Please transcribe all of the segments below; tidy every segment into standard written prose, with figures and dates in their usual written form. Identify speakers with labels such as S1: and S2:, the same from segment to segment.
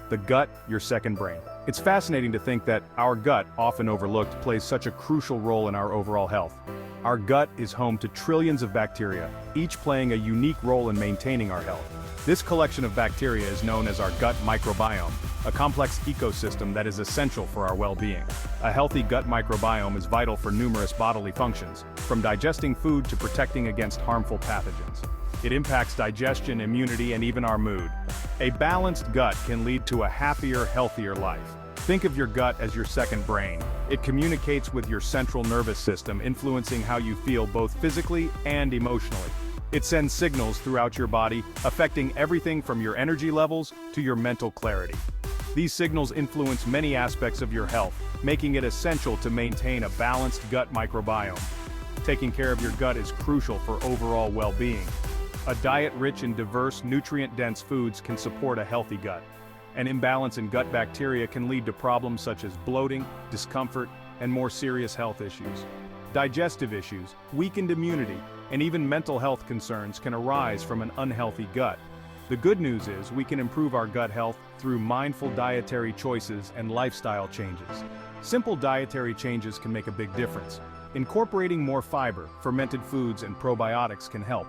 S1: The gut, your second brain. It's fascinating to think that our gut, often overlooked, plays such a crucial role in our overall health. Our gut is home to trillions of bacteria, each playing a unique role in maintaining our health. This collection of bacteria is known as our gut microbiome, a complex ecosystem that is essential for our well-being. A healthy gut microbiome is vital for numerous bodily functions, from digesting food to protecting against harmful pathogens. It impacts digestion, immunity, and even our mood. A balanced gut can lead to a happier, healthier life. Think of your gut as your second brain. It communicates with your central nervous system, influencing how you feel both physically and emotionally. It sends signals throughout your body, affecting everything from your energy levels to your mental clarity. These signals influence many aspects of your health, making it essential to maintain a balanced gut microbiome. Taking care of your gut is crucial for overall well-being. A diet rich in diverse, nutrient-dense foods can support a healthy gut. An imbalance in gut bacteria can lead to problems such as bloating, discomfort, and more serious health issues. Digestive issues, weakened immunity, and even mental health concerns can arise from an unhealthy gut. The good news is we can improve our gut health through mindful dietary choices and lifestyle changes. Simple dietary changes can make a big difference. Incorporating more fiber, fermented foods, and probiotics can help.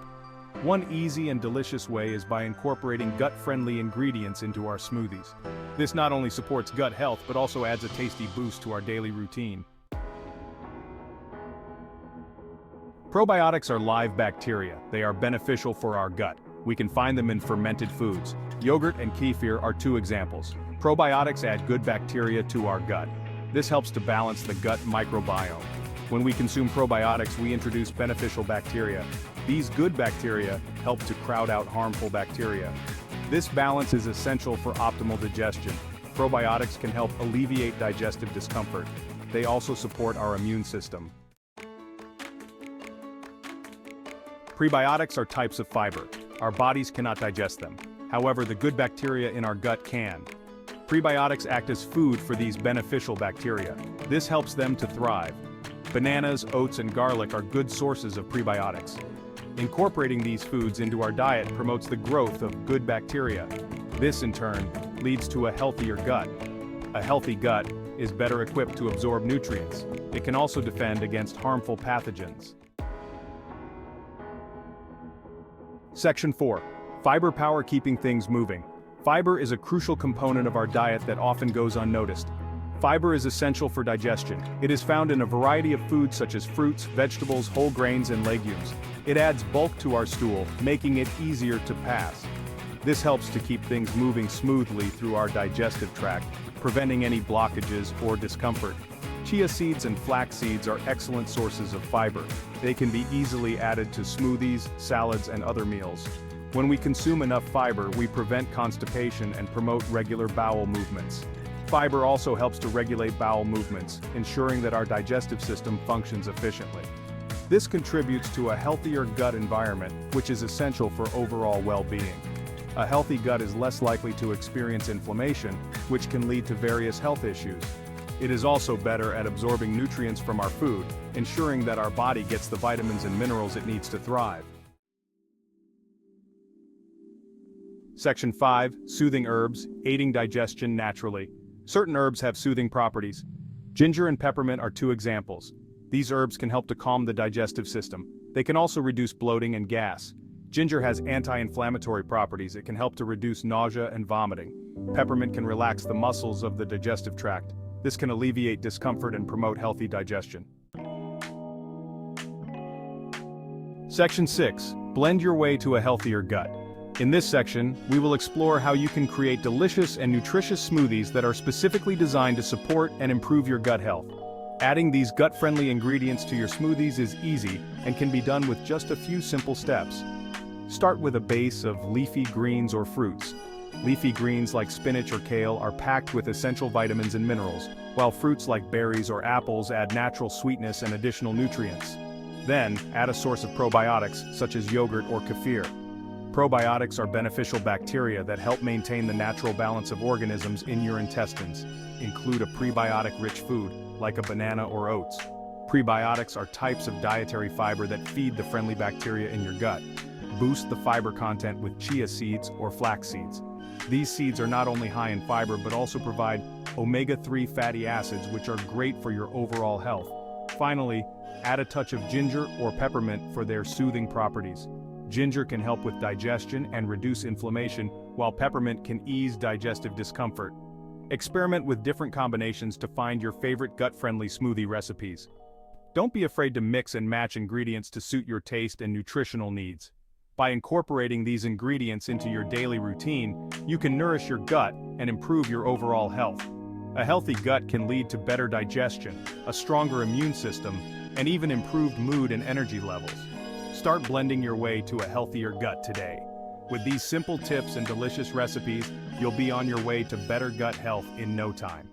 S1: One easy and delicious way is by incorporating gut-friendly ingredients into our smoothies. This not only supports gut health but also adds a tasty boost to our daily routine. Probiotics are live bacteria. They are beneficial for our gut. We can find them in fermented foods. Yogurt and kefir are two examples. Probiotics add good bacteria to our gut. This helps to balance the gut microbiome. When we consume probiotics, we introduce beneficial bacteria. These good bacteria help to crowd out harmful bacteria. This balance is essential for optimal digestion. Probiotics can help alleviate digestive discomfort. They also support our immune system. Prebiotics are types of fiber. Our bodies cannot digest them. However, the good bacteria in our gut can. Prebiotics act as food for these beneficial bacteria. This helps them to thrive. Bananas, oats, and garlic are good sources of prebiotics. Incorporating these foods into our diet promotes the growth of good bacteria. This, in turn, leads to a healthier gut. A healthy gut is better equipped to absorb nutrients. It can also defend against harmful pathogens. Section 4. Fiber power keeping things moving. Fiber is a crucial component of our diet that often goes unnoticed. Fiber is essential for digestion. It is found in a variety of foods such as fruits, vegetables, whole grains, and legumes. It adds bulk to our stool, making it easier to pass. This helps to keep things moving smoothly through our digestive tract, preventing any blockages or discomfort. Chia seeds and flax seeds are excellent sources of fiber. They can be easily added to smoothies, salads, and other meals. When we consume enough fiber, we prevent constipation and promote regular bowel movements. Fiber also helps to regulate bowel movements, ensuring that our digestive system functions efficiently. This contributes to a healthier gut environment, which is essential for overall well-being. A healthy gut is less likely to experience inflammation, which can lead to various health issues. It is also better at absorbing nutrients from our food, ensuring that our body gets the vitamins and minerals it needs to thrive. Section 5. Soothing herbs, aiding digestion naturally. Certain herbs have soothing properties. Ginger and peppermint are two examples. These herbs can help to calm the digestive system. They can also reduce bloating and gas. Ginger has anti-inflammatory properties. It can help to reduce nausea and vomiting. Peppermint can relax the muscles of the digestive tract. This can alleviate discomfort and promote healthy digestion. Section 6. Blend your way to a healthier gut. In this section, we will explore how you can create delicious and nutritious smoothies that are specifically designed to support and improve your gut health. Adding these gut-friendly ingredients to your smoothies is easy and can be done with just a few simple steps. Start with a base of leafy greens or fruits. Leafy greens like spinach or kale are packed with essential vitamins and minerals, while fruits like berries or apples add natural sweetness and additional nutrients. Then, add a source of probiotics, such as yogurt or kefir. Probiotics are beneficial bacteria that help maintain the natural balance of organisms in your intestines. Include a prebiotic-rich food, like a banana or oats. Prebiotics are types of dietary fiber that feed the friendly bacteria in your gut. Boost the fiber content with chia seeds or flax seeds. These seeds are not only high in fiber but also provide omega-3 fatty acids, which are great for your overall health. Finally, add a touch of ginger or peppermint for their soothing properties. Ginger can help with digestion and reduce inflammation, while peppermint can ease digestive discomfort. Experiment with different combinations to find your favorite gut-friendly smoothie recipes. Don't be afraid to mix and match ingredients to suit your taste and nutritional needs. By incorporating these ingredients into your daily routine, you can nourish your gut and improve your overall health. A healthy gut can lead to better digestion, a stronger immune system, and even improved mood and energy levels. Start blending your way to a healthier gut today. With these simple tips and delicious recipes, you'll be on your way to better gut health in no time.